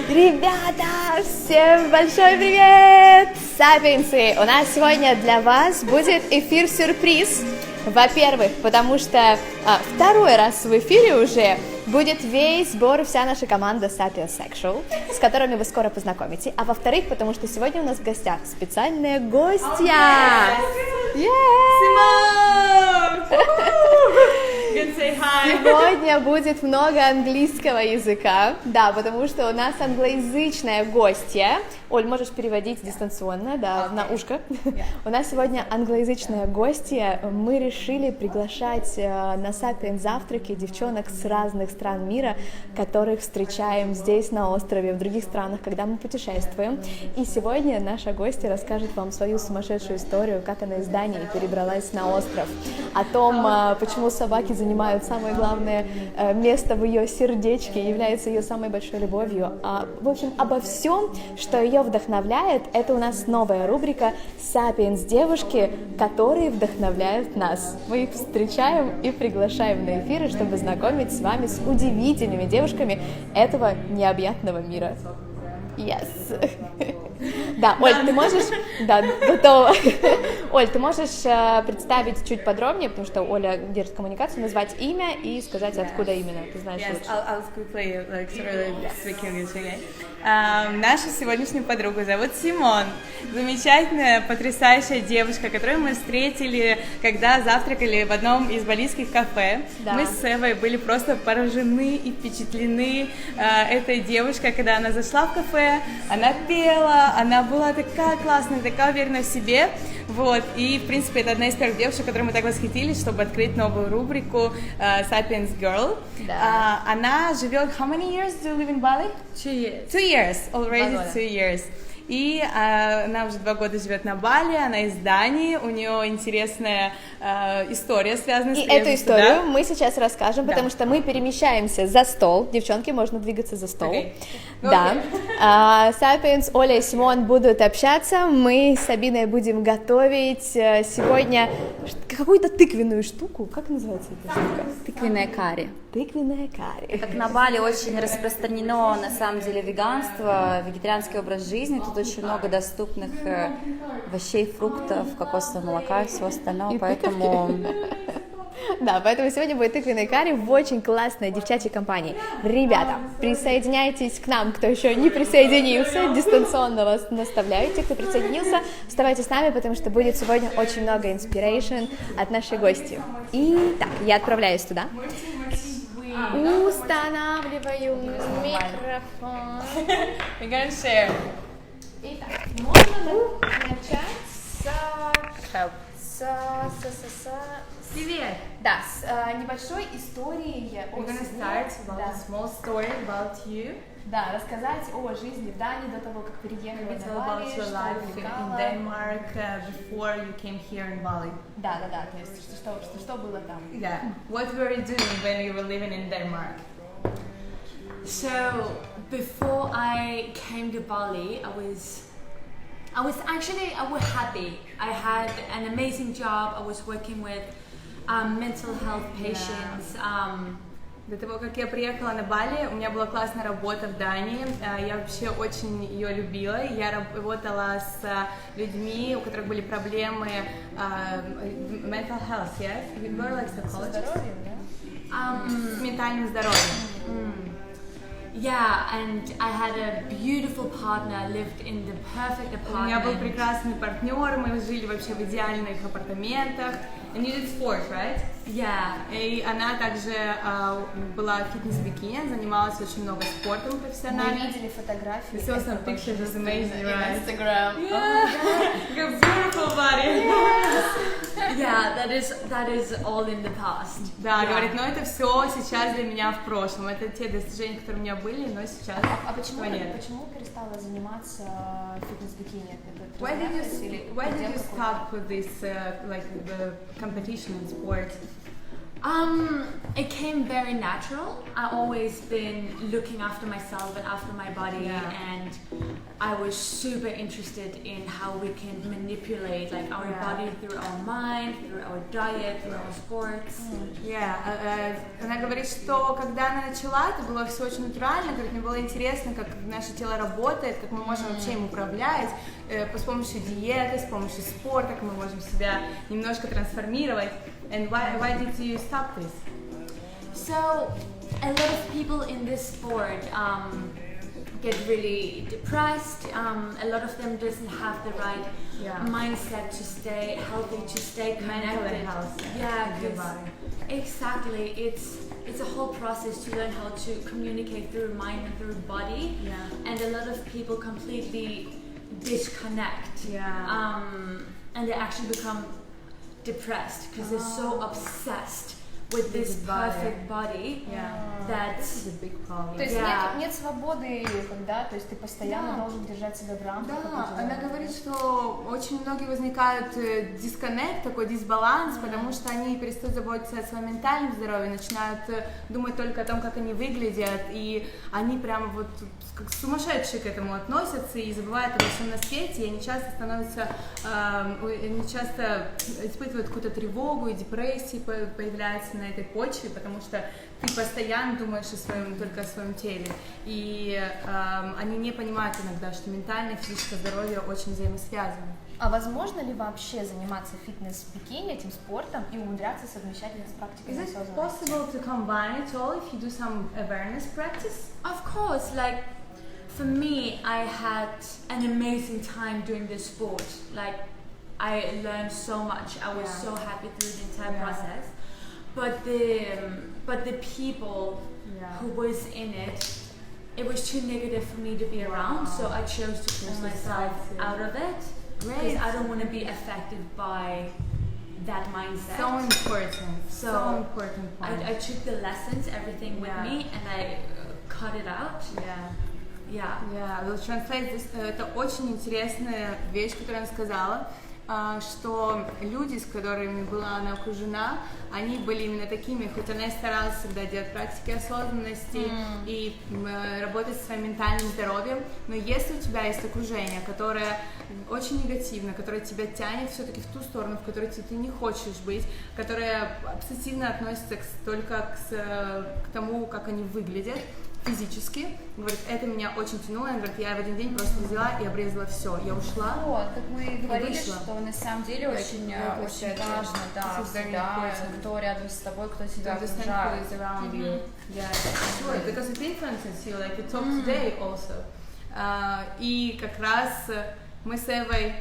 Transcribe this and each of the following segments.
Ребята, всем большой привет! Сапиенсы! У нас сегодня для вас будет эфир-сюрприз. Во-первых, потому что второй раз в эфире уже будет весь сбор, вся наша команда Sapiens Sexual, с которыми вы скоро познакомитесь. А во-вторых, потому что сегодня у нас в гостях специальные гостья. Симон! Сегодня будет много английского языка, да, потому что у нас англоязычная гостья. Оль, можешь переводить дистанционно, да, на ушко. У нас сегодня англоязычная гостья. Мы решили приглашать на Sapiens завтраки девчонок с разных стран мира, которых встречаем здесь на острове, в других странах, когда мы путешествуем. И сегодня наша гостья расскажет вам свою сумасшедшую историю, как она из Дании перебралась на остров, о том, почему собаки занимают самое главное место в ее сердечке, является ее самой большой любовью. В общем, обо всем, что ее вдохновляет, это у нас новая рубрика «Sapiens девушки», которые вдохновляют нас. Мы их встречаем и приглашаем на эфиры, чтобы знакомить с вами с удивительными девушками этого необъятного мира. Yes. Да, Оль, ты можешь... Да, готова. Оль, ты можешь представить чуть подробнее, потому что Оля держит коммуникацию, назвать имя и сказать, откуда именно, ты знаешь лучше. I'll quickly, speak English again. Нашу сегодняшнюю подругу зовут Симон. Замечательная, потрясающая девушка, которую мы встретили, когда завтракали в одном из балийских кафе. Да. Мы с Эвой были просто поражены и впечатлены этой девушкой, когда она зашла в кафе, она пела, она была такая классная, такая уверенная в себе. Вот, и, в принципе, это одна из первых девушек, которой мы так восхитились, чтобы открыть новую рубрику Sapiens Girl. Да. Она живет... How many years do you live in Bali? 2 years. 2 years, already 2 years. И она уже 2 года живет на Бали, она из Дании, у нее интересная история, связанная с приездом. И эту историю мы сейчас расскажем, потому что мы перемещаемся за стол. Девчонки, можно двигаться за стол. Да. Sapiens, Оля и Симон будут общаться, мы с Сабиной будем готовить сегодня какую-то тыквенную штуку. Как называется эта штука? Тыквенное карри. Тыквенное карри. Как на Бали очень распространено, на самом деле, веганство, вегетарианский образ жизни. Тут очень много доступных овощей, фруктов, кокосового молока и всего остального, и поэтому... Да, поэтому сегодня будет тыквенный карри в очень классной девчачьей компании. Ребята, присоединяйтесь к нам, кто еще не присоединился, дистанционно вас наставляю. Те, кто присоединился, оставайтесь с нами, потому что будет сегодня очень много inspiration от нашей гости. И так, я отправляюсь туда. Устанавливаю микрофон. We're gonna share. Итак, можно начать Привет. Да, с небольшой историей. We're gonna start about a small story about you. Да, рассказать о жизни в Дании до того, как переехали на Бали, что увлекало. In Denmark before you came here in Bali. Да, то есть что было там? Yeah. What were you doing when you were living in Denmark? So before I came to Bali, I was happy. I had an amazing job. I was working with mental health patients. До того, как я приехала на Бали, у меня была классная работа в Дании. Я вообще очень ее любила. Я работала с людьми, у которых были проблемы mental health, yes? You were like psychologist? С ментальным здоровьем. Yeah, and I had a beautiful partner, lived in the perfect apartment. У меня был прекрасный партнер, мы жили вообще в идеальных апартаментах. And you did sports, right? Yeah. И она также была фитнес-бикини, занималась очень много спортом профессионально. Мы видели фотографии. We saw some pictures, it's amazing, right? Instagram. Yeah. You have beautiful body. Yeah, that is all in the past. Да, говорит, но это все сейчас для меня в прошлом. Это те достижения, которые у меня были, но сейчас почему перестала заниматься фитнес-бикини? Why did you stop with this like the competition in sport? It came very natural. I've always been looking after myself and after my body, and I was super interested in how we can manipulate like our body through our mind, through our diet, through our sports. Она говорит, что когда она начала, это было все очень натурально, говорит, мне было интересно, как наше тело работает, как мы можем вообще им управлять, с помощью диеты, с помощью спорта, как мы можем себя немножко трансформировать. And why did you stop this? So, a lot of people in this sport get really depressed. A lot of them doesn't have the right mindset to stay healthy, to stay connected. Mental health. Exactly. It's a whole process to learn how to communicate through mind and through body. And a lot of people completely disconnect. And they actually become depressed because they're so obsessed with this perfect body that this is a big problem. То есть нет свободы, когда, то есть ты постоянно должен держать себя в рамках. Да, она говорит, что очень многие возникают дисконнект, такой дисбаланс, потому что они перестают заботиться о своем ментальном здоровье, начинают думать только о том, как они выглядят, и они прямо вот как сумасшедшие к этому относятся и забывают обо всем на свете, и они часто становятся, они часто испытывают какую-то тревогу и депрессию появляется на этой почве, потому что ты постоянно думаешь только о своем теле, и они не понимают иногда, что ментальное и физическое здоровье очень взаимосвязаны. А возможно ли вообще заниматься фитнес-бикини, этим спортом, и умудряться совмещать это с практикой Is it осознанности? possible to combine it all if you do some awareness practice? of course, like for me, I had an amazing time doing this sport. Like I learned so much. I was so happy through the entire process. But the people who was in it, it was too negative for me to be around. So I chose to pull myself out of it because I don't want to be affected by that mindset. So important. So important point. I took the lessons, everything with me, and I cut it out. Yeah, we'll translate this. Это очень интересная вещь, которую она сказала, что люди, с которыми была она окружена, они были именно такими, хоть она и старалась всегда делать практики осознанности и работать со своим ментальным здоровьем, но если у тебя есть окружение, которое очень негативно, которое тебя тянет все-таки в ту сторону, в которой ты не хочешь быть, которое обсессивно относится только к тому, как они выглядят, физически, говорит, это меня очень тянуло, она говорит, я в один день просто взяла и обрезала все, я ушла. Вот, как мы говорили, вышла. что на самом деле очень важно, да, всегда, кто рядом с тобой, кто тебя окружает. Sure, because it influences you, like we talked today also. И как раз мы с Эвой,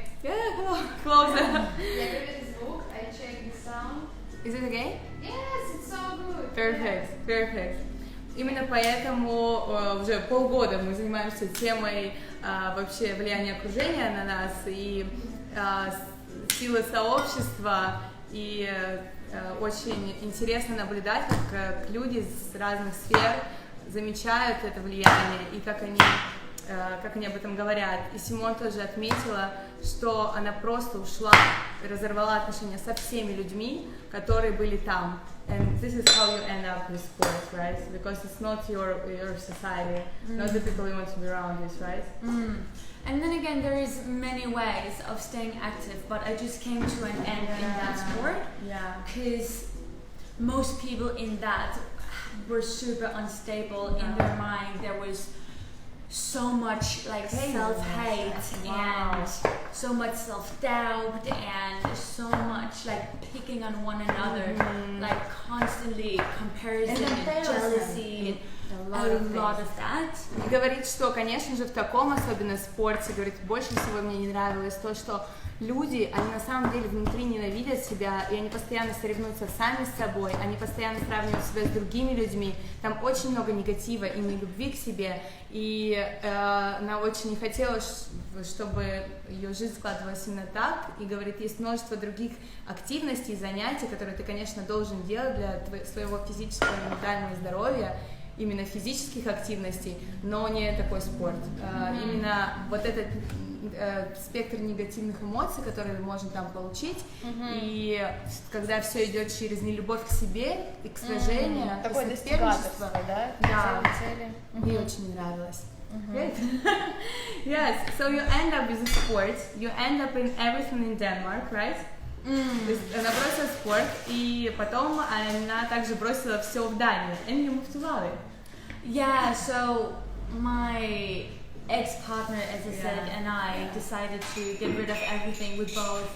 closer. Я проверю звук, I check the sound. Is it okay? Yes, it's so good. Perfect. Именно поэтому уже полгода мы занимаемся темой вообще влияния окружения на нас и силы сообщества, и очень интересно наблюдать, как люди с разных сфер замечают это влияние и как они об этом говорят. И Симон тоже отметила, что она просто ушла и разорвала отношения со всеми людьми, которые были там. And this is how you end up with sports, right? Because it's not your society, not the people you want to be around with, right? And then again, there is many ways of staying active, but I just came to an end in that sport. Because most people in that were super unstable in their mind. There was so much like self-hate and so much self-doubt and so much like picking on one another, like constantly comparison and jealousy, a lot of that. И говорит, что, конечно же, в таком особенно спорте, говорит, больше всего мне не нравилось то, что люди, они на самом деле внутри ненавидят себя, и они постоянно соревнуются сами с собой, они постоянно сравнивают себя с другими людьми, там очень много негатива и нелюбви к себе, и она очень не хотела, чтобы ее жизнь складывалась именно так, и говорит, есть множество других активностей и занятий, которые ты, конечно, должен делать для своего физического и ментального здоровья, именно физических активностей, но не такой спорт. Именно вот этот спектр негативных эмоций, которые можно там получить, и когда все идет через нелюбовь к себе и к сражению, такое достигаторство, да? Цели. Мне очень нравилось. Great. Yes, so you end up with a sport, you end up in everything in Denmark, right? То есть она бросила спорт, и потом она также бросила все в Данию, and you moved to Bali. Yeah, so my ex-partner, as I said, and I decided to get rid of everything. We both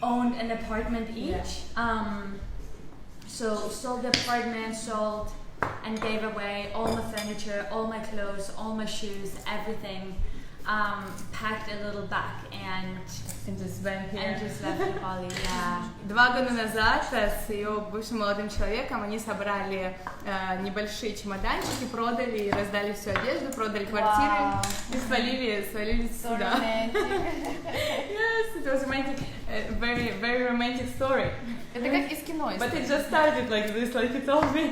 owned an apartment each. So sold the apartment, sold and gave away all my furniture, all my clothes, all my shoes, everything. Packed a little back and just went here. And just left Bali, yeah. 2 года назад с ее бывшим молодым человеком они собрали небольшие чемоданчики, продали и раздали всю одежду, продали квартиры и свалили сюда. Yes, it was romantic, very, very romantic story. Это как из кино. But it just started like this, like you told me.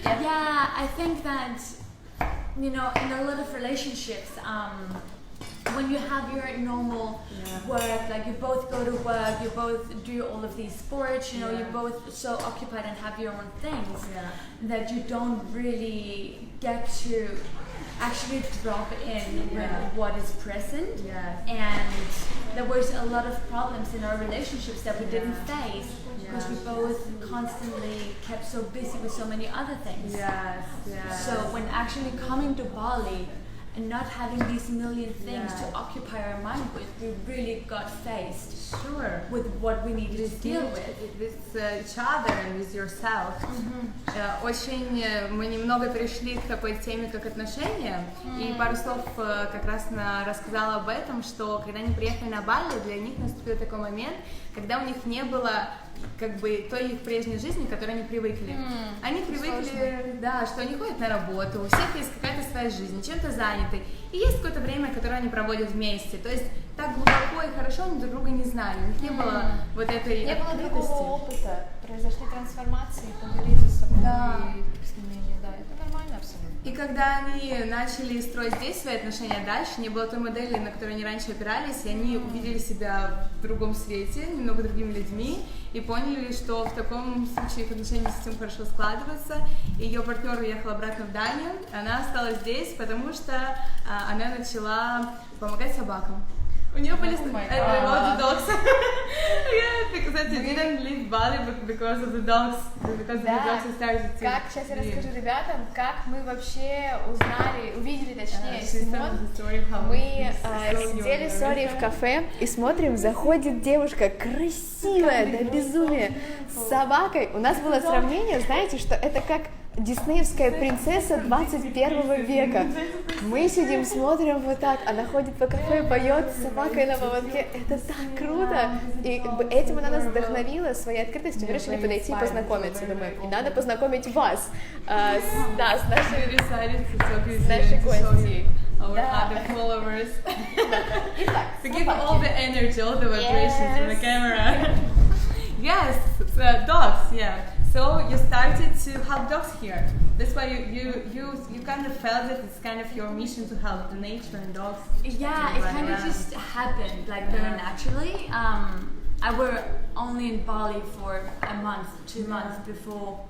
Yeah, I think that, you know, in a lot of relationships, when you have your normal work, like you both go to work, you both do all of these sports, you know, you're both so occupied and have your own things that you don't really get to actually drop in with what is present. And there was a lot of problems in our relationships that we didn't face because we both constantly kept so busy with so many other things. So when actually coming to Bali and not having these million things to occupy our mind with, we really got faced with what we needed to deal with each other and with yourself. Очень мы немного перешли к такой теме, как отношения, и пару слов как раз рассказала об этом, что когда они приехали на Бали, для них наступил такой момент, когда у них не было как бы той их прежней жизни, к которой они привыкли. Они привыкли, что они ходят на работу, у всех есть какая-то своя жизнь, чем-то заняты, и есть какое-то время, которое они проводят вместе. То есть так глубоко и хорошо они друг друга не знали, у них не было вот этой не было открытости. другого опыта, произошли трансформации, поговорить за собой, и с ними, это нормально абсолютно. И когда они начали строить здесь свои отношения дальше, не было той модели, на которую они раньше опирались, и они увидели себя в другом свете, немного другими людьми, и поняли, что в таком случае их отношения совсем хорошо складываются. Ее партнер уехал обратно в Данию, она осталась здесь, потому что она начала помогать собакам. У нее были dogs. Because they didn't leave Bali because of the dogs. Because the dogs started to как, сейчас я расскажу ребятам, как мы вообще увидели точнее Симон. Мы сидели с Орей в кафе и смотрим, заходит девушка красивая до безумия с собакой. У нас было сравнение, знаете, что это как диснеевская принцесса 21 века. Мы сидим, смотрим вот так, она ходит по кафе, поет с собакой на поводке. Это так круто! И как бы этим она нас вдохновила, своей открытостью. Мы решили подойти и познакомиться. Думаю, и надо познакомить вас с нашей гостьей. Other followers. Итак, to give all the energy, all the vibrations to the camera. Yes, dogs, So you started to help dogs here. That's why you kind of felt that it's kind of your mission to help the nature and dogs. Yeah, it kind of just happened like very naturally. I were only in Bali for a month, 2 months before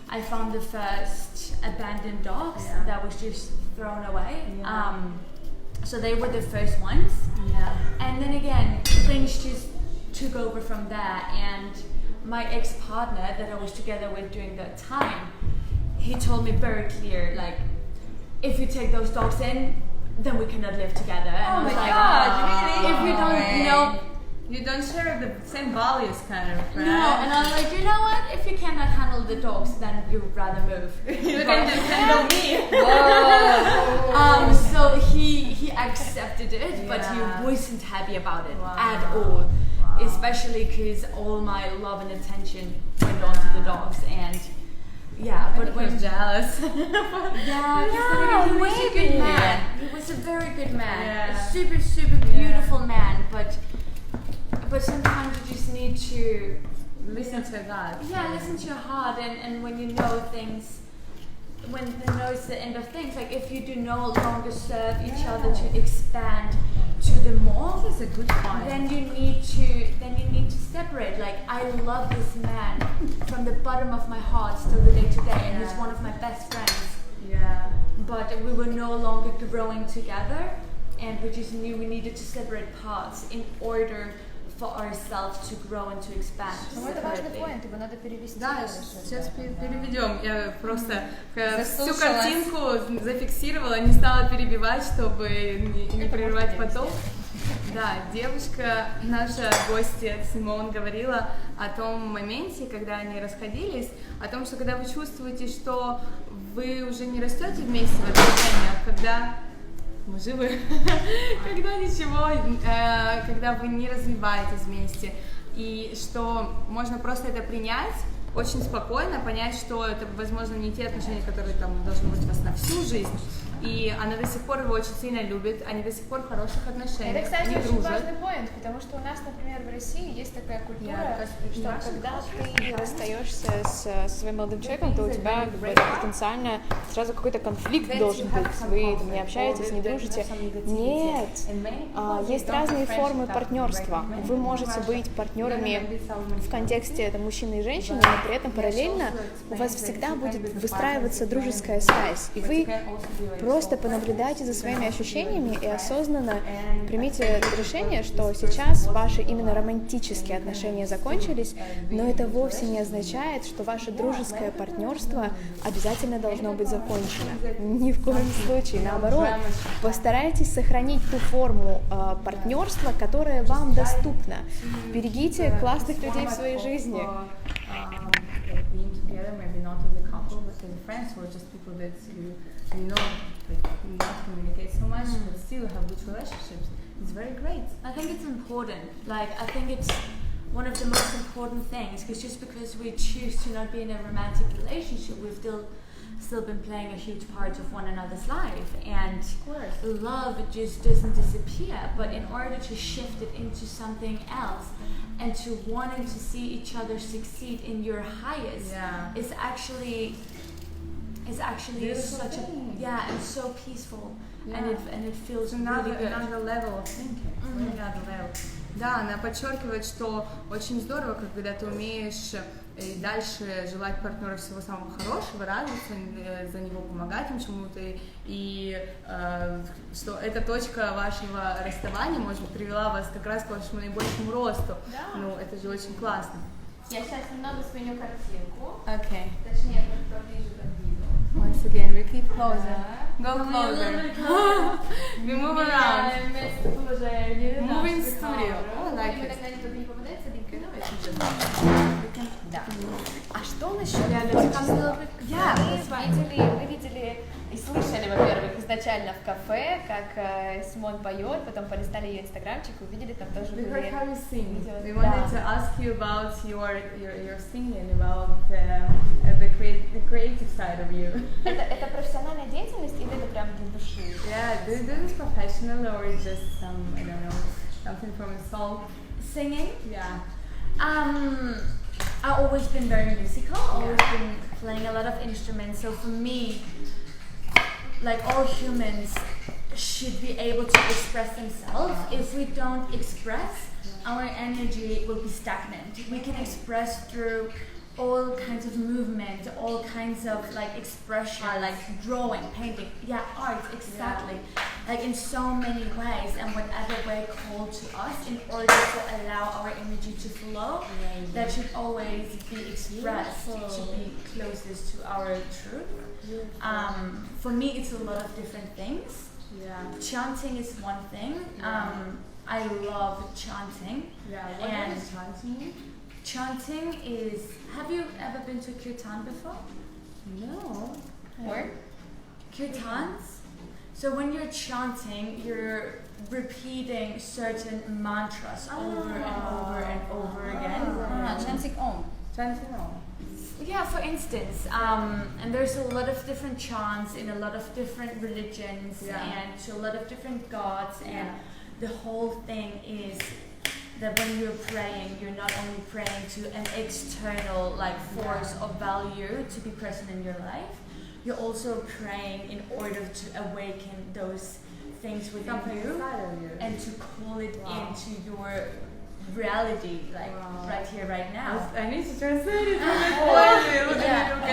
I found the first abandoned dogs that was just thrown away. So they were the first ones. And then again, things just took over from there, and my ex-partner that I was together with during that time, he told me very clear, like, if you take those dogs in, then we cannot live together. And I was like, really? If we don't, you don't share the same values, kind of, right? No, and I was like, you know what? If you cannot handle the dogs, then you would rather move. You can just handle me. So he accepted it, but he wasn't happy about it at all. Especially because all my love and attention went on to the dogs, and but when he was jealous. he was a good man. He was a very good man, a super, super beautiful man. But sometimes you just need to listen to your gut. Yeah, listen to your heart, and when you know things when the no is the end of things. Like if you do no longer serve each other to expand to the more, That's a good point. then you need to separate. Like I love this man from the bottom of my heart still the day today, and he's one of my best friends. Yeah. But we were no longer growing together, and we just knew we needed to separate paths in order for ourselves to grow and to expand. Ну, это важный point, его надо перевести. Да, сейчас переведем. Я просто всю Заслушалась. картинку зафиксировала, не стала перебивать, чтобы не прерывать поток. Да, девушка, наша гостья Симон говорила о том моменте, когда они расходились, о том, что когда вы чувствуете, что вы уже не растете вместе в отношениях, когда мы живы, когда ничего, когда вы не развиваетесь вместе, и что можно просто это принять очень спокойно, понять, что это, возможно, не те отношения, которые там должны быть у вас на всю жизнь, и она до сих пор его очень сильно любит, они до сих пор в хороших отношениях, Это, кстати, они очень дружат. важный поинт, потому что у нас, например, в России есть такая культура, что когда ты расстаешься со своим молодым человеком, то у тебя как бы, потенциально сразу какой-то конфликт должен быть, вы там, не общаетесь, не дружите. Нет, есть разные формы партнерства. Вы можете быть партнерами в контексте там, мужчины и женщины, но при этом параллельно у вас всегда будет выстраиваться дружеская связь, и вы просто понаблюдайте за своими ощущениями и осознанно примите это решение, что сейчас ваши именно романтические отношения закончились, но это вовсе не означает, что ваше дружеское партнерство обязательно должно быть закончено. Ни в коем случае. Наоборот, постарайтесь сохранить ту форму партнерства, которая вам доступна. Берегите классных людей в своей жизни. Being together, maybe not as a couple, but as friends, or just people that you know, like, not communicate so much, but still have good relationships. It's very great. I think it's important. Like, I think it's one of the most important things, because just because we choose to not be in a romantic relationship, we've still been playing a huge part of one another's life, and love just doesn't disappear, but in order to shift it into something else and to wanting to see each other succeed in your highest is actually Beautiful such thing. and so peaceful, and it feels Another, really good. another level of thinking. Another level. Да, она подчеркивает, что очень здорово, когда ты умеешь и дальше желать партнеру всего самого хорошего, радоваться за него, помогать ему чему-то, и что эта точка вашего расставания, может быть, привела вас как раз к вашему наибольшему росту. Да. Ну, это же очень классно. Я сейчас немного сменю картинку. Okay. Точнее, поближе к виду. Once again, we keep closer. Go closer. We move around. Moving studio. Oh, I like it. Да. А что насчет вы видели и слышали, во-первых, изначально в кафе, как Симон поет, потом полистали ее инстаграмчик, увидели там тоже We heard how you sing. видео. We Да. wanted to ask you about your singing, about the creative side of you. Это профессиональная деятельность или это прям для души? Yeah, do you do this professional or is just some, I don't know, something from a soul? Singing? Yeah. I've always been very musical, always been playing a lot of instruments, so for me, like all humans should be able to express themselves. If we don't express, our energy will be stagnant. We can express through all kinds of movement, all kinds of like expression, like drawing, painting, art, exactly. Like in so many ways, and whatever way called to us, in order to allow our energy to flow, that should always be expressed to be closest to our truth. For me, it's a lot of different things. Chanting is one thing. I love chanting. What And is chanting? chanting is. Have you ever been to kirtan before? No. Where? Kirtans. So when you're chanting, you're repeating certain mantras over and over and over again. Chanting Om. Chanting, no. Yeah, for instance, and there's a lot of different chants in a lot of different religions and to a lot of different gods, and the whole thing is that when you're praying, you're not only praying to an external like force of value to be present in your life, you're also praying in order to awaken those things within you and to call it into your reality, like right here, right now. I need to translate it really quickly. We'll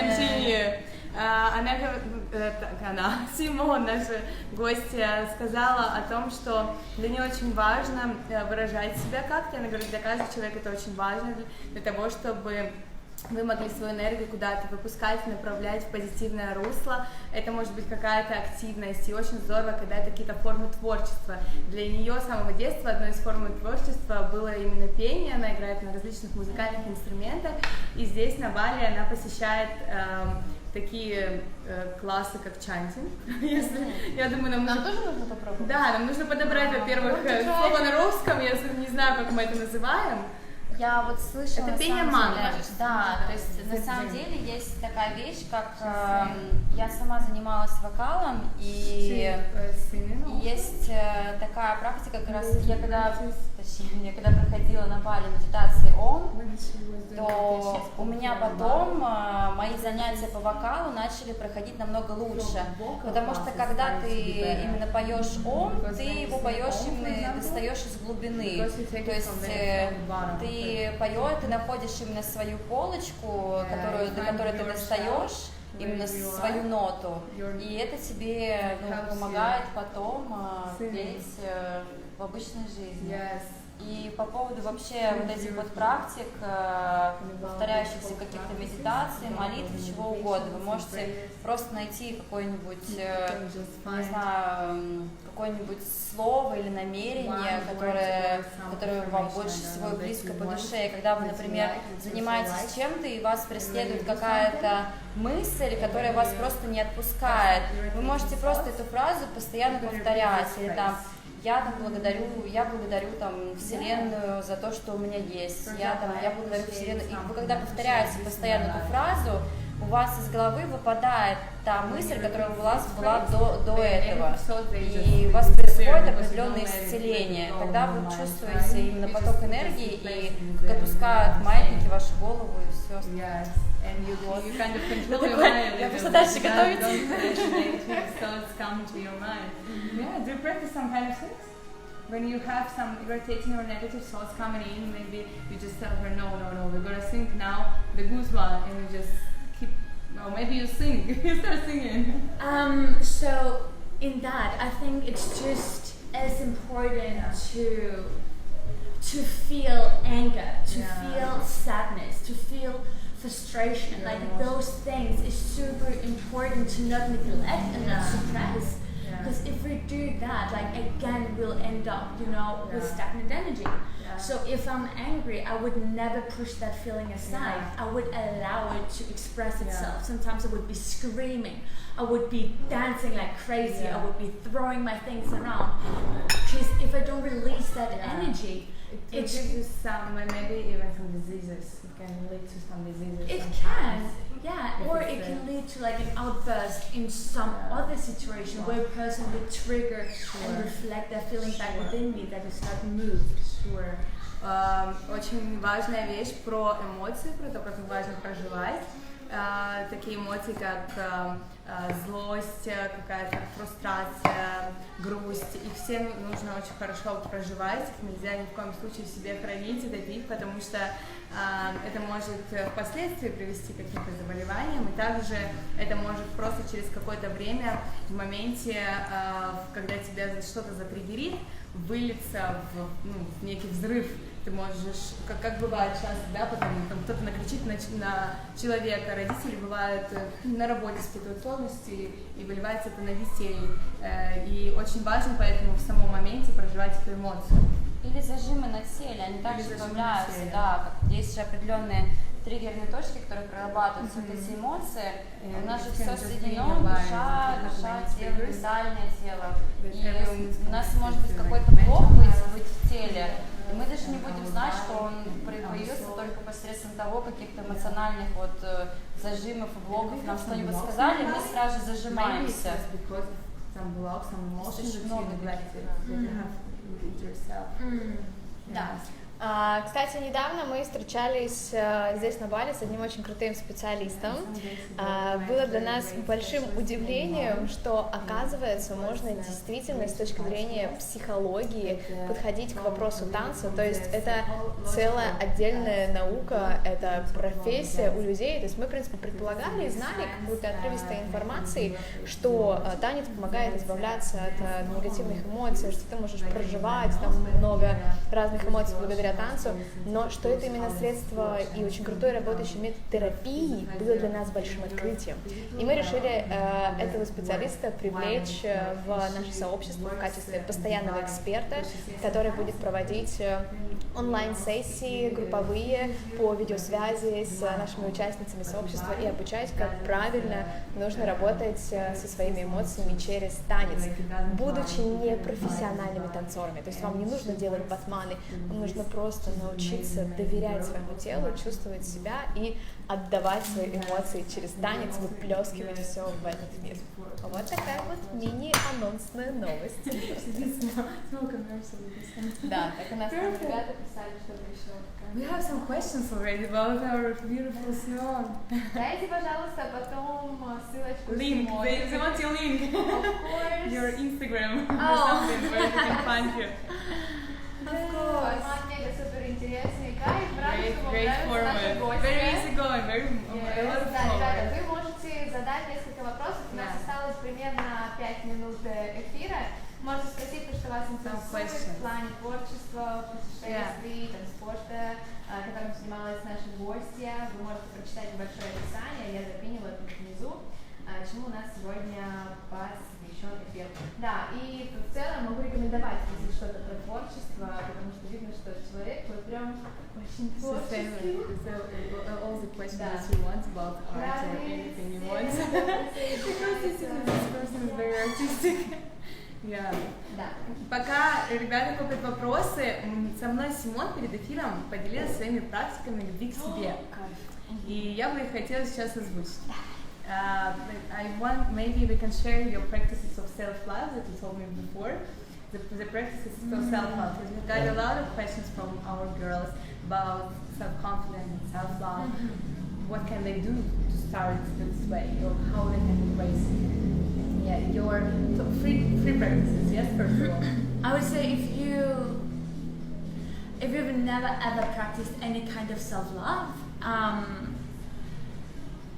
continue. Симон, наша гостья, сказала о том, что для нее очень важно выражать себя как-то. Она говорит, для каждого человека это очень важно для того, чтобы вы могли свою энергию куда-то выпускать, направлять в позитивное русло. Это может быть какая-то активность, и очень здорово, когда это какие-то формы творчества. Для нее с самого детства одной из форм творчества было именно пение, она играет на различных музыкальных инструментах, и здесь на Бали она посещает такие классы, как чантинг. Я думаю, нам тоже нужно попробовать? Да, нам нужно подобрать, во-первых, слово на русском, я не знаю, как мы это называем. Я вот слышала, это пение мантры. Да, то есть на самом деле есть такая вещь, как я сама занималась вокалом, и есть такая практика, как раз я когда проходила на Бали медитации Ом, то у меня потом мои занятия по вокалу начали проходить намного лучше, потому что когда ты именно поешь Ом, ты его поешь именно, достаешь из глубины, то есть ты поешь, ты находишь именно свою полочку, до которой ты достаешь именно свою ноту, и это тебе помогает потом петь в обычной жизни. И по поводу вообще вот этих вот практик, повторяющихся каких-то медитаций, молитв, чего угодно, вы можете просто найти какое-нибудь, не знаю, какое-нибудь слово или намерение, которое вам больше всего близко по душе. И когда вы, например, занимаетесь чем-то, и вас преследует какая-то мысль, которая вас просто не отпускает, вы можете просто эту фразу постоянно повторять, или там я благодарю там Вселенную за то, что у меня есть. Я благодарю Вселенную. И вы когда повторяете постоянно эту фразу, у вас из головы выпадает та мысль, которая у вас была до этого. И у вас происходит определенное исцеление. Тогда вы чувствуете именно поток энергии, и как отпускают маятники вашу голову, и все. And you kind of control your mind. Я просто дальше готовиться. Thoughts come to your mind. Yeah, do you practice some kind of things? When you have some irritating or negative thoughts coming in, maybe you just tell her, no, we're gonna think now the good one, and you just keep, or maybe you sing, you start singing. So in that, I think it's just as important to feel anger, to feel sadness, to feel frustration, like those things is super important to not neglect and not suppress, because if we do that, like again we'll end up, with stagnant energy. So if I'm angry, I would never push that feeling aside. I would allow it to express itself. Sometimes I would be screaming, I would be dancing like crazy, I would be throwing my things around, because if I don't release that energy, it gives you some, maybe even some diseases. It can lead to some diseases. It can, or it can lead to like an outburst in some other situation where a person would trigger and reflect that feeling back within me that is not moved. Sure. Очень важная вещь про эмоции, про то, как их важно проживать. Такие эмоции, как злость, какая-то фрустрация, грусть. Их все нужно очень хорошо проживать, их нельзя ни в коем случае себе хранить и давить, потому что это может впоследствии привести к каким-то заболеваниям, и также это может просто через какое-то время, в моменте, когда тебя что-то затриггерит, вылиться в некий взрыв. Ты можешь, как бывает часто, да, потом там кто-то накричит на человека, родители бывают на работе испытывают сложности и выливается это на детей. И очень важно поэтому в самом моменте проживать эту эмоцию. Или зажимы на теле, они также добавляются, да, как есть же определенные триггерные точки, которые прорабатываются, вот эти эмоции, у нас же все соединено, душа, тело, ментальное тело, и у нас может быть какой-то блок быть в теле, и мы даже не будем знать, что он появился только посредством того, каких-то эмоциональных зажимов и блоков, нам что-нибудь сказали, и мы сразу же зажимаемся. Очень много. Да. Кстати, недавно мы встречались здесь на Бали с одним очень крутым специалистом. Было для нас большим удивлением, что, оказывается, можно действительно с точки зрения психологии подходить к вопросу танца. То есть это целая отдельная наука, это профессия у людей. То есть мы, в принципе, предполагали и знали какую-то отрывистой информации, что танец помогает избавляться от негативных эмоций, что ты можешь проживать там много разных эмоций благодаря танцу, но что это именно средство и очень крутой работающий метод терапии было для нас большим открытием. И мы решили этого специалиста привлечь в наше сообщество в качестве постоянного эксперта, который будет проводить онлайн-сессии групповые по видеосвязи с нашими участницами сообщества и обучать, как правильно нужно работать со своими эмоциями через танец, будучи непрофессиональными танцорами. То есть вам не нужно делать батманы, вам нужно просто научиться доверять своему телу, чувствовать себя и отдавать свои эмоции через танец, выплескивать все в этот мир. Вот такая вот мини-анонсная новость. Да, так у нас там ребята писали, что пришло. We have some questions already about our beautiful Simon. Дайте, пожалуйста, потом ссылочку. Link, they want your link. Of course. Your Instagram or something where they can find you. Of course. Мега супер интересный кайф. Great format. Very easy going, very a lot of fun. Ребята, вы можете задать несколько вопросов. У нас осталось примерно 5 минут эфира. Можете спросить, что вас интересует в плане творчества, путешествий, спорта, которым занималась наша гостья. Вы можете прочитать небольшое описание, я запинила тут внизу, чему у нас сегодня посвящен эфир. Да, и в целом могу рекомендовать, если что-то про творчество, потому что видно, что человек вот прям очень творческий. All the questions you want about art or anything you want. Because this person is very artistic. Yeah. Да. Пока ребята копят вопросы, со мной Симон перед эфиром поделилась своими практиками любви к себе. И я бы их хотела сейчас озвучить. I want, maybe we can share your practices of self-love that you told me before. The practices of self-love, because we've got a lot of questions from our girls about self-confidence and self-love. What can they do to start this way, or how they can embrace it? Yeah, your free practices, yes, first of all. I would say if you've never ever practiced any kind of self-love,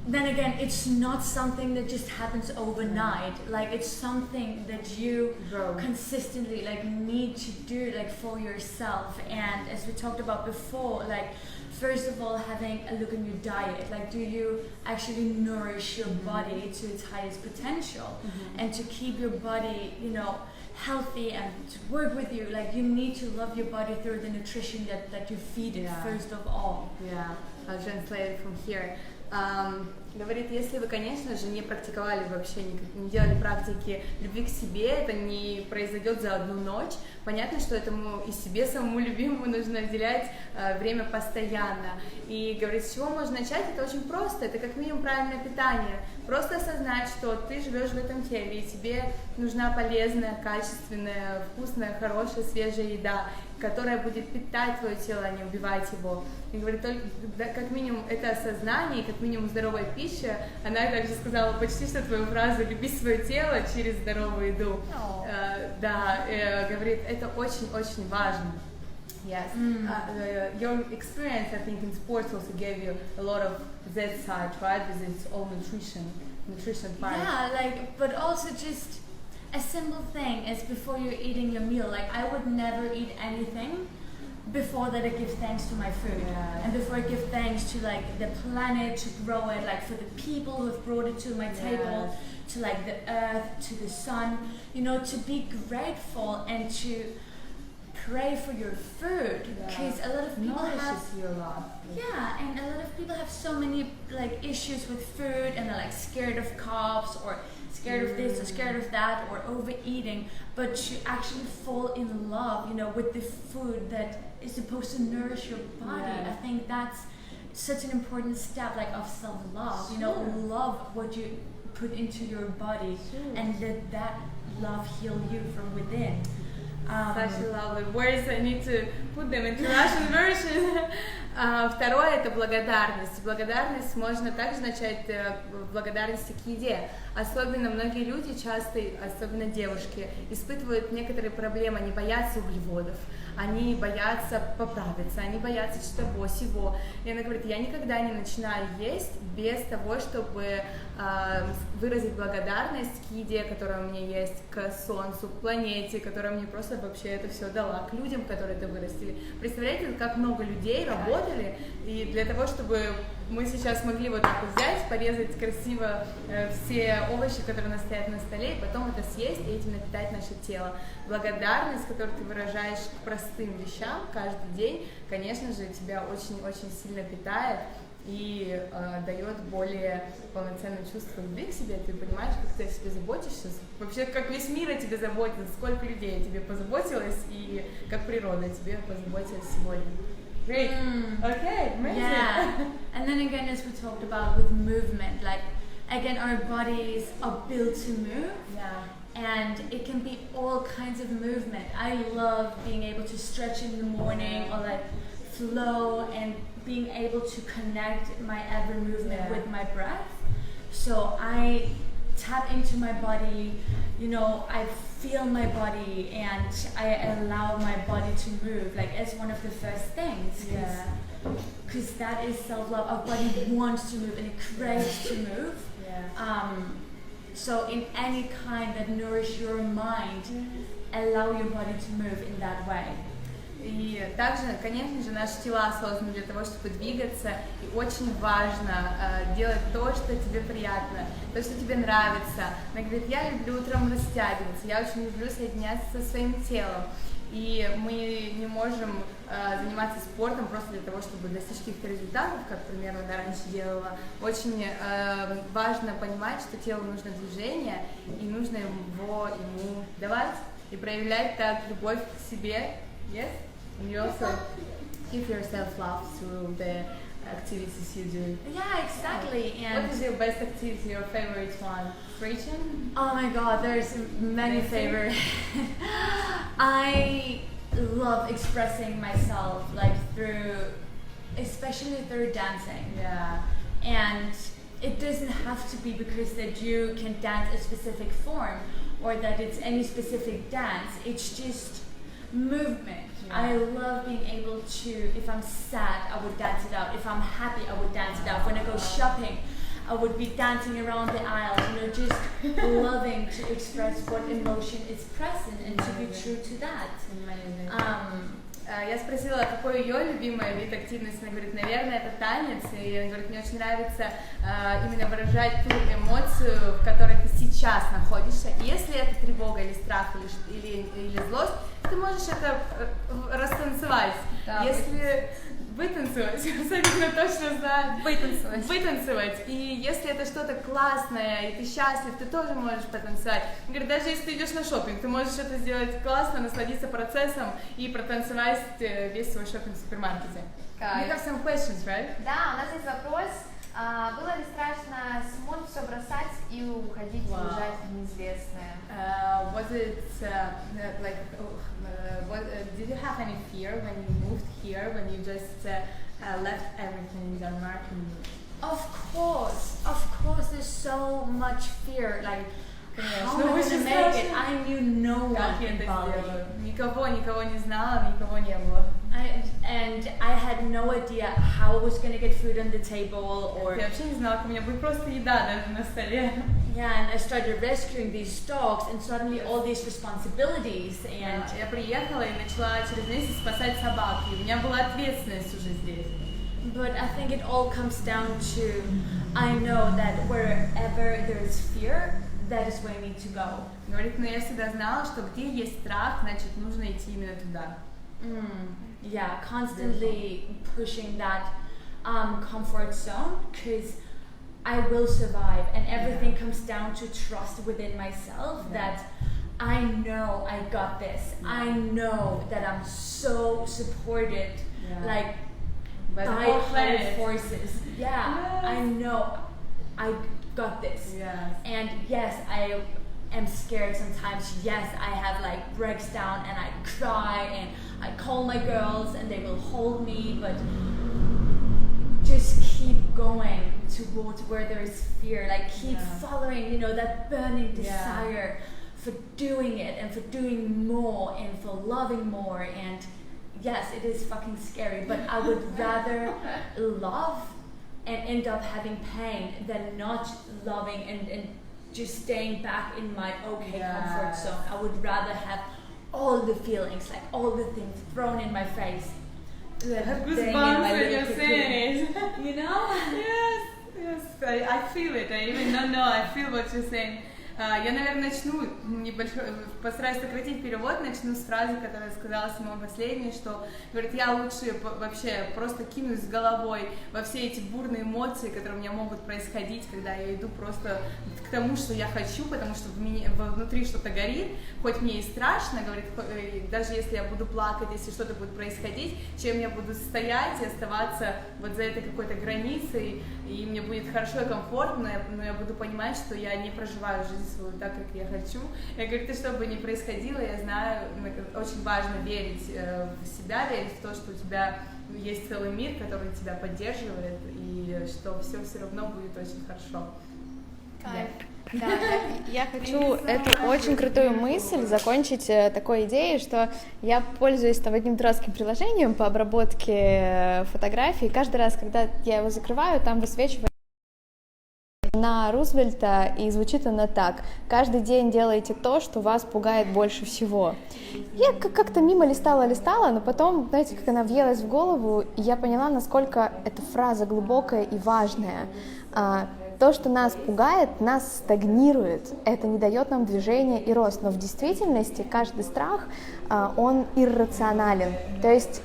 then again, it's not something that just happens overnight. Like, it's something that you consistently need to do for yourself. And as we talked about before, first of all, having a look at your diet. Do you actually nourish your body to its highest potential? And to keep your body, healthy and to work with you, you need to love your body through the nutrition that you feed it, first of all. Yeah, I'll translate it from here. Говорит, если вы, конечно же, не практиковали вообще, не делали практики любви к себе, это не произойдет за одну ночь. Понятно, что этому и себе самому любимому нужно уделять время постоянно. И говорит, с чего можно начать? Это очень просто, это как минимум правильное питание. Просто осознать, что ты живешь в этом теле, и тебе нужна полезная, качественная, вкусная, хорошая, свежая еда, которая будет питать твое тело, а не убивать его. И говорит, только, как минимум это осознание, как минимум здоровая пища. Она также сказала почти что твою фразу «люби свое тело через здоровую еду». Говорит, это очень-очень важно. Yes. Your experience, I think, in sports also gave you a lot of that side, right? With its own nutrition part. Yeah, but also just a simple thing is before you're eating your meal, I would never eat anything before that I give thanks to my food. And before I give thanks to the planet to grow it, for the people who have brought it to my table, to the earth, to the sun, to be grateful and to pray for your food, because a lot of people have you a lot. And a lot of people have so many issues with food, and they're scared of carbs or scared of this or scared of that or overeating, but to actually fall in love, with the food that is supposed to nourish your body. I think that's such an important step of self-love. Love what you put into your body, and let that love heal you from within. Such lovely words. I need to put them into Russian version. Второе — это благодарность. Благодарность можно также начать в благодарности к еде. Особенно многие люди часто, особенно девушки, испытывают некоторые проблемы. Они боятся углеводов, они боятся поправиться, они боятся чего-то сего. И она говорит, я никогда не начинаю есть без того, чтобы выразить благодарность к еде, которая у меня есть, к солнцу, к планете, которая мне просто вообще это все дала, к людям, которые это вырастили. Представляете, как много людей работали, и для того, чтобы мы сейчас могли вот так вот взять, порезать красиво все овощи, которые у нас стоят на столе, и потом это съесть и этим напитать наше тело. Благодарность, которую ты выражаешь к простым вещам каждый день, конечно же, тебя очень-очень сильно питает и дает более полноценное чувство любви к себе. Ты понимаешь, как ты о себе заботишься, вообще как весь мир о тебе заботится, сколько людей о тебе позаботилось и как природа о тебе позаботилась сегодня. Great. Okay, amazing. Yeah. And then again, as we talked about with movement, like again, our bodies are built to move. Yeah. And it can be all kinds of movement. I love being able to stretch in the morning or like flow and being able to connect my every movement with my breath. So I tap into my body, you know, I feel my body and I allow my body to move, like as one of the first things. Because that is self-love. Our body wants to move and it craves to move. So in any kind that nourish your mind, allow your body to move in that way. И также, конечно же, наши тела созданы для того, чтобы двигаться, и очень важно делать то, что тебе приятно, то, что тебе нравится. Она говорит, я люблю утром растягиваться, я очень люблю соединяться со своим телом, и мы не можем заниматься спортом просто для того, чтобы достичь каких-то результатов, как, примерно, она раньше делала. Очень важно понимать, что телу нужно движение, и нужно ему давать, и проявлять так любовь к себе. Yes? And you also give yourself love through the activities you do. Yeah, exactly. And what is your best activity, your favorite one? Preaching? Oh my God, there's many favorite. I love expressing myself, like especially through dancing. Yeah. And it doesn't have to be because that you can dance a specific form or that it's any specific dance. It's just movement. I love being able to, if I'm sad, I would dance it out. If I'm happy, I would dance it out. When I go shopping, I would be dancing around the aisles, you know, just loving to express what emotion is present and to be true to that. Я спросила, какой ее любимый вид активности. Она говорит, наверное, это танец. И она говорит, мне очень нравится именно выражать ту эмоцию, в которой ты сейчас находишься. Если это тревога или страх, или злость, ты можешь это растанцевать. Да, если вытанцевать, абсолютно точно знаю. Вытанцевать. И если это что-то классное, и ты счастлив, ты тоже можешь потанцевать. Говорит, даже если ты идешь на шопинг, ты можешь это сделать классно, насладиться процессом и протанцевать весь свой шопинг в супермаркете. You have some questions, right? Да, у нас есть вопрос. Было ли страшно, Симон, все бросать и уходить, уезжать в неизвестное? Was it did you have any fear when you moved here, when you just left everything in Denmark? Of course, there's so much fear, like how am I gonna make it? I knew no one in Bali. Никого не знала, никого не было. And I had no idea how I was gonna get food on the table or. Я вообще не знала, как у меня будет просто еда даже на столе. Yeah, and I started rescuing these dogs, and suddenly all these responsibilities. And я приехала и начала через месяц спасать собак, и у меня была ответственность уже здесь. But I think it all comes down to I know that wherever there is fear, that is where I need to go. Говорит, но я всегда знала, что где есть страх, значит нужно идти именно туда. Yeah, constantly pushing that comfort zone, because I will survive, and everything comes down to trust within myself that I know I got this. I know that I'm so supported, like by higher forces. Yeah, I know I got this. Yes. And yes, I am scared sometimes. Yes, I have like breaks down and I cry and I call my girls and they will hold me, but just keep going towards where there is fear, like keep following, you know, that burning desire for doing it and for doing more and for loving more. And yes, it is fucking scary, but I would rather love and end up having pain than not loving and just staying back in my comfort zone. I would rather have all the feelings, like all the things thrown in my face. Goosebumps when you say it. You know? Yes, I feel it. I even don't know. I feel what you're saying. Я, наверное, начну постараюсь сократить перевод, начну с фразы, которую сказала Симон последней, что, говорит, я лучше вообще просто кинусь с головой во все эти бурные эмоции, которые у меня могут происходить, когда я иду просто к тому, что я хочу, потому что внутри что-то горит, хоть мне и страшно, говорит, даже если я буду плакать, если что-то будет происходить, чем я буду стоять и оставаться вот за этой какой-то границей, и мне будет хорошо и комфортно, но я буду понимать, что я не проживаю жизнь свою так, как я хочу. Я говорю, что бы ни происходило, я знаю, очень важно верить в себя, верить в то, что у тебя есть целый мир, который тебя поддерживает, и что все равно будет очень хорошо. Да, я хочу эту очень крутую мысль закончить такой идеей, что я пользуюсь там одним дурацким приложением по обработке фотографий. Каждый раз, когда я его закрываю, там высвечивается на Рузвельта, и звучит она так: каждый день делайте то, что вас пугает больше всего. Я как-то мимо листала, но потом, знаете, как она въелась в голову, и я поняла, насколько эта фраза глубокая и важная. То, что нас пугает, нас стагнирует, это не дает нам движения и рост, но в действительности каждый страх, он иррационален, то есть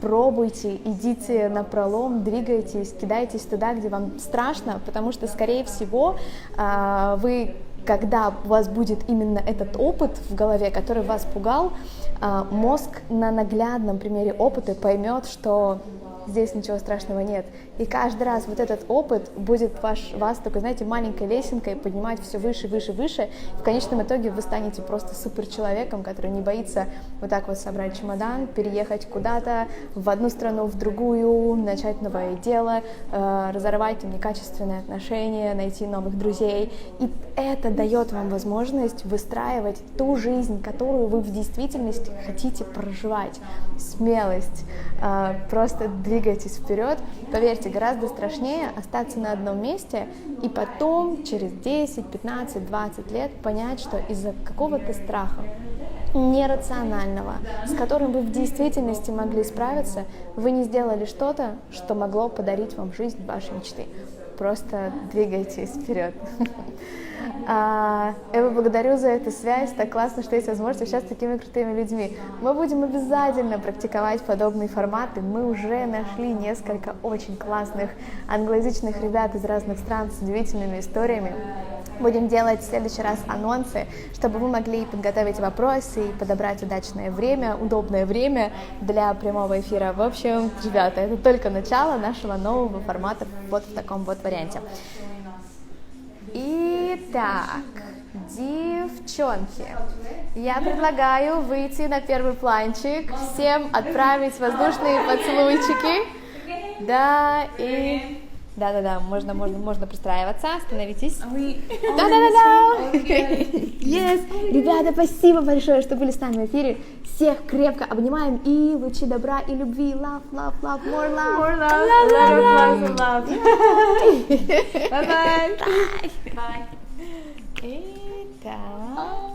пробуйте, идите напролом, двигайтесь, кидайтесь туда, где вам страшно, потому что, скорее всего, вы, когда у вас будет именно этот опыт в голове, который вас пугал, мозг на наглядном примере опыта поймет, что здесь ничего страшного нет. И каждый раз вот этот опыт будет вас такой, знаете, маленькой лесенкой поднимать все выше, выше, выше. В конечном итоге вы станете просто суперчеловеком, который не боится вот так вот собрать чемодан, переехать куда-то в одну страну, в другую, начать новое дело, разорвать там некачественные отношения, найти новых друзей. И это дает вам возможность выстраивать ту жизнь, которую вы в действительности хотите проживать. Смелость, просто двигайтесь вперед. Поверьте, гораздо страшнее остаться на одном месте и потом через 10, 15, 20 лет понять, что из-за какого-то страха нерационального, с которым вы в действительности могли справиться, вы не сделали что-то, что могло подарить вам жизнь вашей мечты. Просто двигайтесь вперед. Я благодарю за эту связь, так классно, что есть возможность общаться с такими крутыми людьми. Мы будем обязательно практиковать подобные форматы, мы уже нашли несколько очень классных англоязычных ребят из разных стран с удивительными историями. Будем делать в следующий раз анонсы, чтобы вы могли подготовить вопросы и подобрать удачное время, удобное время для прямого эфира. В общем, ребята, это только начало нашего нового формата вот в таком вот варианте. Итак, девчонки, я предлагаю выйти на первый планчик, всем отправить воздушные поцелуйчики. Да, и... Да, можно пристраиваться, становитесь. Да. Yes. Ребята, спасибо большое, что были с нами в эфире. Всех крепко обнимаем и лучи добра и любви. Love, love, love, more love. More love. Love. Bye. Итак.